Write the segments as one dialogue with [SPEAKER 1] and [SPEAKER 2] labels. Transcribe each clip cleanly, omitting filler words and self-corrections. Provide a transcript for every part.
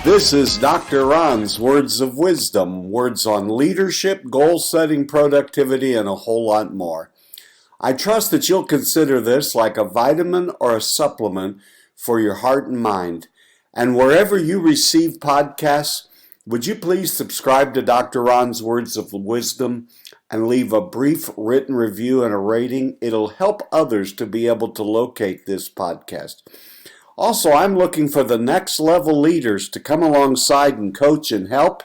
[SPEAKER 1] This is Dr. Ron's Words of Wisdom, words on leadership, goal setting, productivity, and a whole lot more. I trust that you'll consider this like a vitamin or a supplement for your heart and mind. And wherever you receive podcasts, would you please subscribe to Dr. Ron's Words of Wisdom and leave a brief written review and a rating? It'll help others to be able to locate this podcast. Also, I'm looking for the next level leaders to come alongside and coach and help.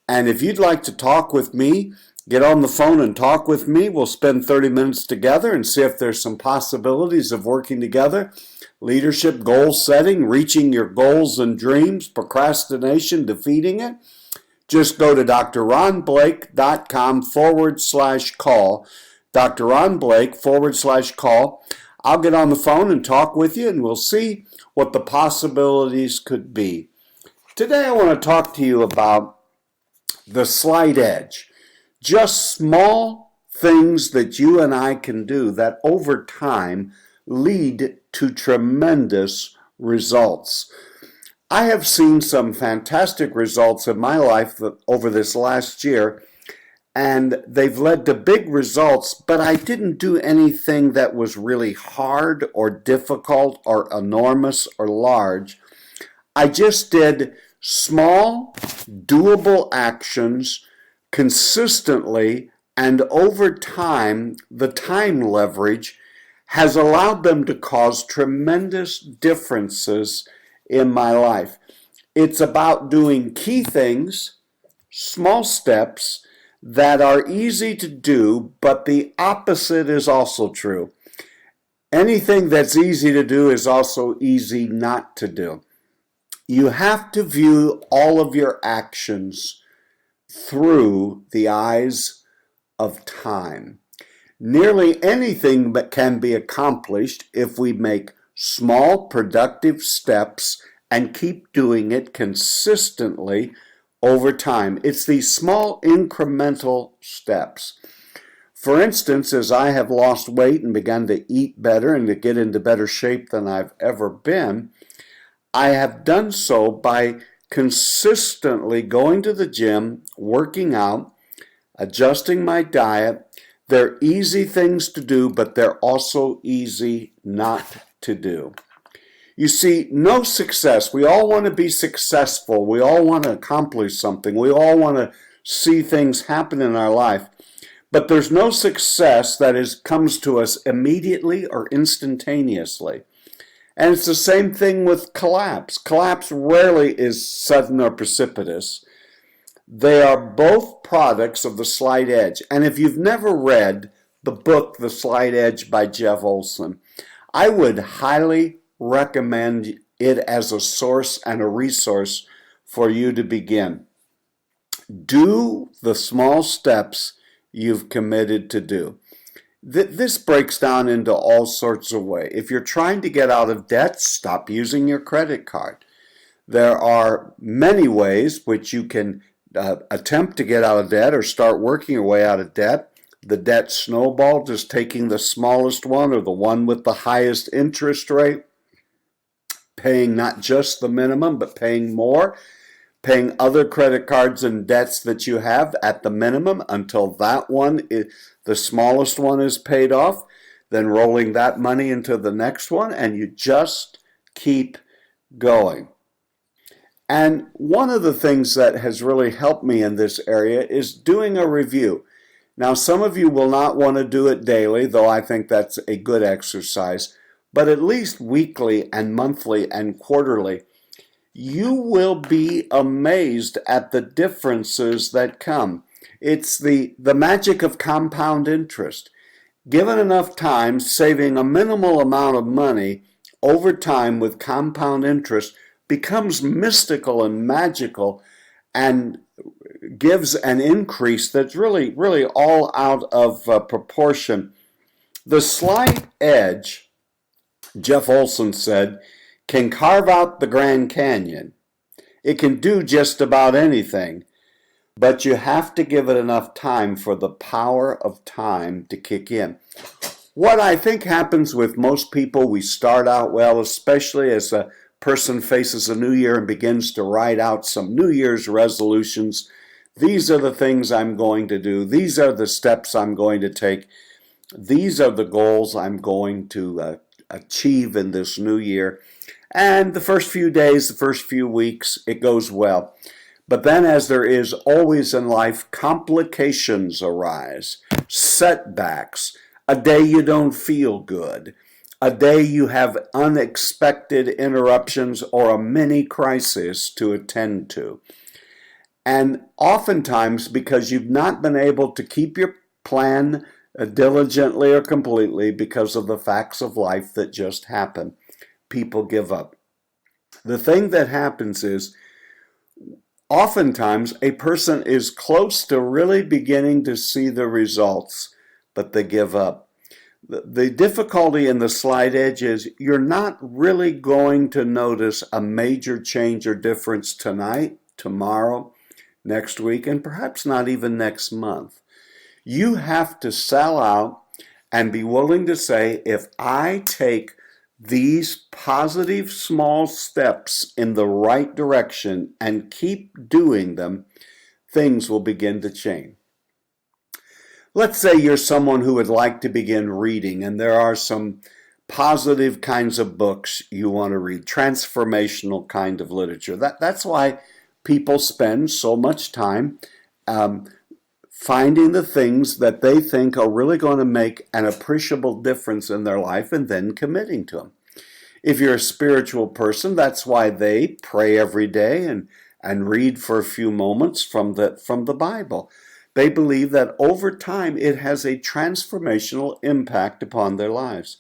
[SPEAKER 1] And if you'd like to talk with me, get on the phone and talk with me. We'll spend 30 minutes together and see if there's some possibilities of working together. Leadership, goal setting, reaching your goals and dreams, procrastination, defeating it. Just go to drronblake.com/call, drronblake/call. I'll get on the phone and talk with you, and we'll see what the possibilities could be. Today I want to talk to you about the slight edge. Just small things that you and I can do that over time lead to tremendous results. I have seen some fantastic results in my life over this last year, and they've led to big results, but I didn't do anything that was really hard or difficult or enormous or large. I just did small, doable actions consistently, and over time, the time leverage has allowed them to cause tremendous differences in my life. It's about doing key things, small steps, that are easy to do, but the opposite is also true. Anything that's easy to do is also easy not to do. You have to view all of your actions through the eyes of time. Nearly anything that can be accomplished if we make small, productive steps and keep doing it consistently over time. It's these small incremental steps. For instance, as I have lost weight and begun to eat better and to get into better shape than I've ever been, I have done so by consistently going to the gym, working out, adjusting my diet. They're easy things to do, but they're also easy not to do. You see, no success. We all want to be successful. We all want to accomplish something. We all want to see things happen in our life. But there's no success that comes to us immediately or instantaneously. And it's the same thing with collapse. Collapse rarely is sudden or precipitous. They are both products of the slight edge. And if you've never read the book, The Slight Edge by Jeff Olson, I would highly recommend it as a source and a resource for you to begin. Do the small steps you've committed to do. This breaks down into all sorts of ways. If you're trying to get out of debt, stop using your credit card. There are many ways which you can attempt to get out of debt or start working your way out of debt. The debt snowball, just taking the smallest one or the one with the highest interest rate, paying not just the minimum, but paying more, paying other credit cards and debts that you have at the minimum until that one, the smallest one, is paid off, then rolling that money into the next one, and you just keep going. And one of the things that has really helped me in this area is doing a review. Now, some of you will not want to do it daily, though I think that's a good exercise, but at least weekly and monthly and quarterly, you will be amazed at the differences that come. It's the magic of compound interest. Given enough time, saving a minimal amount of money over time with compound interest becomes mystical and magical and gives an increase that's really, really all out of proportion. The slight edge, Jeff Olson said, can carve out the Grand Canyon. It can do just about anything, but you have to give it enough time for the power of time to kick in. What I think happens with most people, we start out well, especially as a person faces a new year and begins to write out some New Year's resolutions. These are the things I'm going to do. These are the steps I'm going to take. These are the goals I'm going to achieve in this new year. And the first few days, the first few weeks, it goes well. But then, as there is always in life, complications arise, setbacks, a day you don't feel good, a day you have unexpected interruptions or a mini crisis to attend to. And oftentimes, because you've not been able to keep your plan diligently or completely because of the facts of life that just happen, people give up. The thing that happens is, oftentimes a person is close to really beginning to see the results, but they give up. The difficulty in the slight edge is you're not really going to notice a major change or difference tonight, tomorrow, next week, and perhaps not even next month. You have to sell out and be willing to say, if I take these positive small steps in the right direction and keep doing them, things will begin to change. Let's say you're someone who would like to begin reading, and there are some positive kinds of books you want to read, transformational kind of literature. That's why people spend so much time finding the things that they think are really going to make an appreciable difference in their life and then committing to them. If you're a spiritual person, that's why they pray every day and read for a few moments from the Bible. They believe that over time it has a transformational impact upon their lives.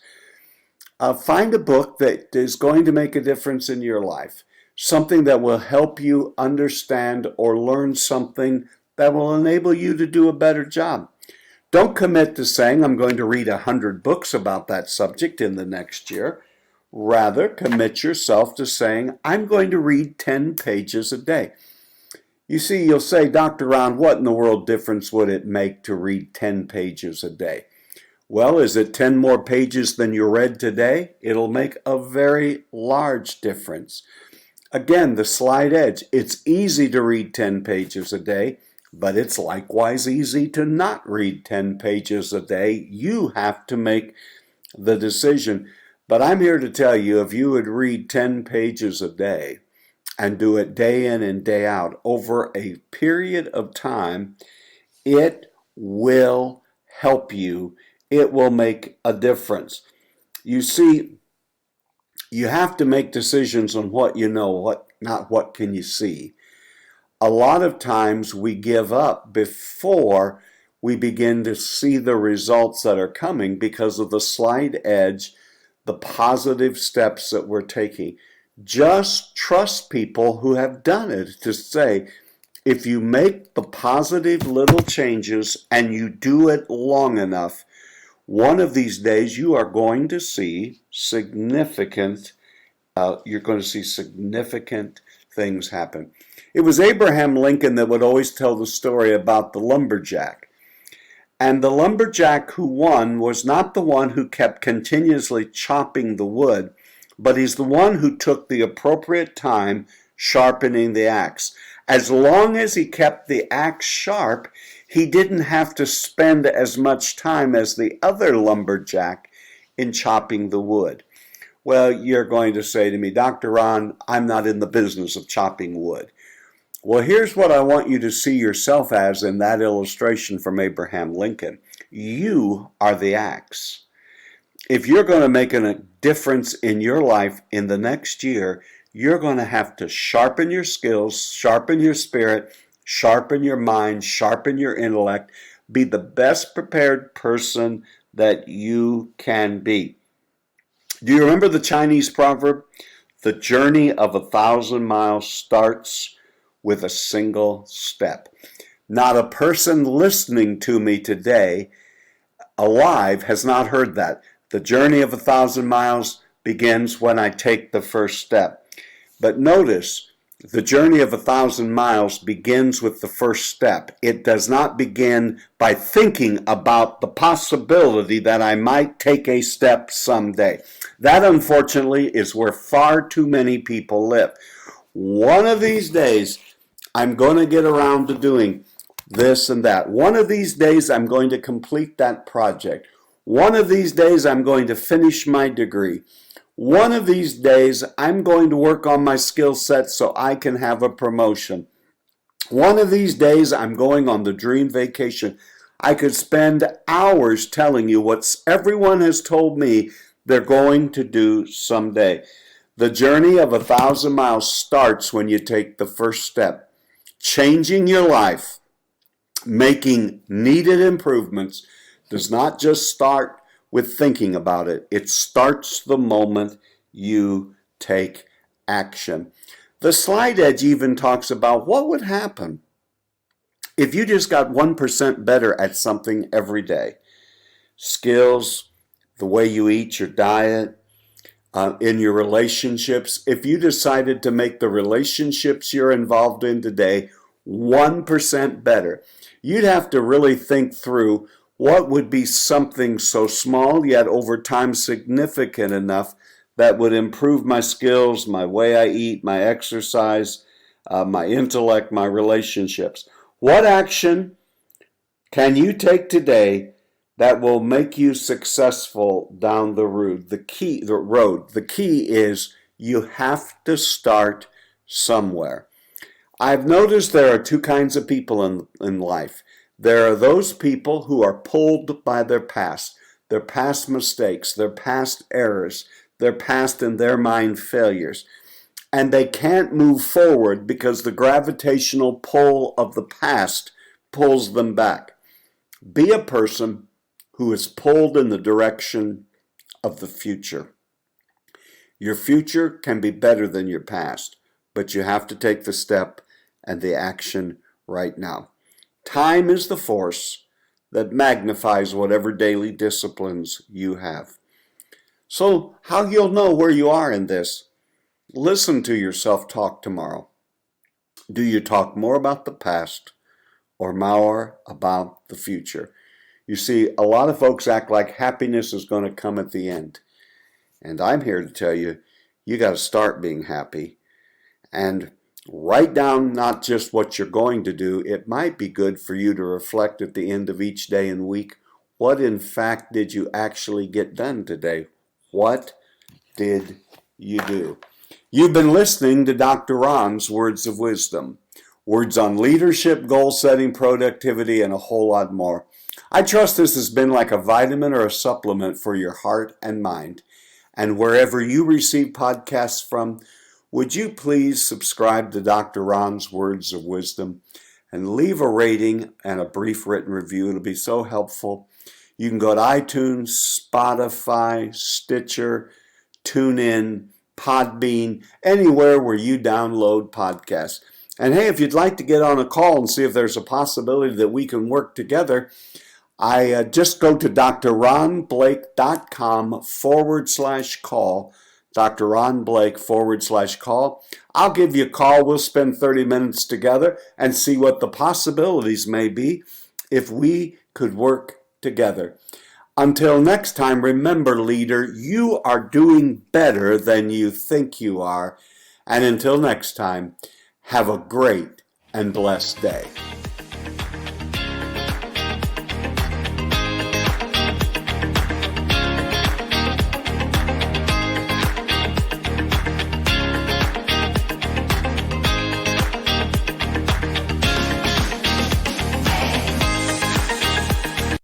[SPEAKER 1] Find a book that is going to make a difference in your life, something that will help you understand or learn something that will enable you to do a better job. Don't commit to saying, I'm going to read 100 books about that subject in the next year. Rather, commit yourself to saying, I'm going to read 10 pages a day. You see, you'll say, Dr. Ron, what in the world difference would it make to read 10 pages a day? Well, is it 10 more pages than you read today? It'll make a very large difference. Again, the slight edge. It's easy to read 10 pages a day, but it's likewise easy to not read 10 pages a day. You have to make the decision. But I'm here to tell you, if you would read 10 pages a day and do it day in and day out over a period of time, it will help you. It will make a difference. You see, you have to make decisions on what you know, not what can you see. A lot of times we give up before we begin to see the results that are coming because of the slight edge, the positive steps that we're taking. Just trust people who have done it to say, if you make the positive little changes and you do it long enough, one of these days you are going to see significant things happen. It was Abraham Lincoln that would always tell the story about the lumberjack. And the lumberjack who won was not the one who kept continuously chopping the wood, but he's the one who took the appropriate time sharpening the axe. As long as he kept the axe sharp, he didn't have to spend as much time as the other lumberjack in chopping the wood. Well, you're going to say to me, Dr. Ron, I'm not in the business of chopping wood. Well, here's what I want you to see yourself as in that illustration from Abraham Lincoln. You are the axe. If you're going to make a difference in your life in the next year, you're going to have to sharpen your skills, sharpen your spirit, sharpen your mind, sharpen your intellect, be the best prepared person that you can be. Do you remember the Chinese proverb? The journey of 1,000 miles starts with a single step. Not a person listening to me today alive has not heard that. The journey of 1,000 miles begins when I take the first step. But notice, The journey of 1,000 miles begins with the first step. It does not begin by thinking about the possibility that I might take a step someday. That, unfortunately, is where far too many people live. One of these days, I'm going to get around to doing this and that. One of these days, I'm going to complete that project. One of these days, I'm going to finish my degree. One of these days, I'm going to work on my skill set so I can have a promotion. One of these days, I'm going on the dream vacation. I could spend hours telling you what everyone has told me they're going to do someday. The journey of 1,000 miles starts when you take the first step. Changing your life, making needed improvements, does not just start with thinking about it. It starts the moment you take action. The Slide Edge even talks about what would happen if you just got 1% better at something every day. Skills, the way you eat, your diet, in your relationships. If you decided to make the relationships you're involved in today 1% better, you'd have to really think through what would be something so small yet over time significant enough that would improve my skills, my way I eat, my exercise, my intellect, my relationships. What action can you take today that will make you successful down the road? The key is you have to start somewhere. I've noticed there are two kinds of people in life. There are those people who are pulled by their past mistakes, their past errors, their past, in their mind, failures. And they can't move forward because the gravitational pull of the past pulls them back. Be a person who is pulled in the direction of the future. Your future can be better than your past, but you have to take the step and the action right now. Time is the force that magnifies whatever daily disciplines you have. So how you'll know where you are in this? Listen to your self-talk tomorrow. Do you talk more about the past or more about the future? You see, a lot of folks act like happiness is going to come at the end. And I'm here to tell you, you got to start being happy. And write down not just what you're going to do. It might be good for you to reflect at the end of each day and week. What in fact did you actually get done today? What did you do? You've been listening to Dr. Ron's Words of Wisdom. Words on leadership, goal setting, productivity, and a whole lot more. I trust this has been like a vitamin or a supplement for your heart and mind. And wherever you receive podcasts from, would you please subscribe to Dr. Ron's Words of Wisdom and leave a rating and a brief written review? It'll be so helpful. You can go to iTunes, Spotify, Stitcher, TuneIn, Podbean, anywhere where you download podcasts. And hey, if you'd like to get on a call and see if there's a possibility that we can work together, I just go to drronblake.com/call. Dr. Ron Blake /call. I'll give you a call. We'll spend 30 minutes together and see what the possibilities may be if we could work together. Until next time, remember, leader, you are doing better than you think you are. And until next time, have a great and blessed day.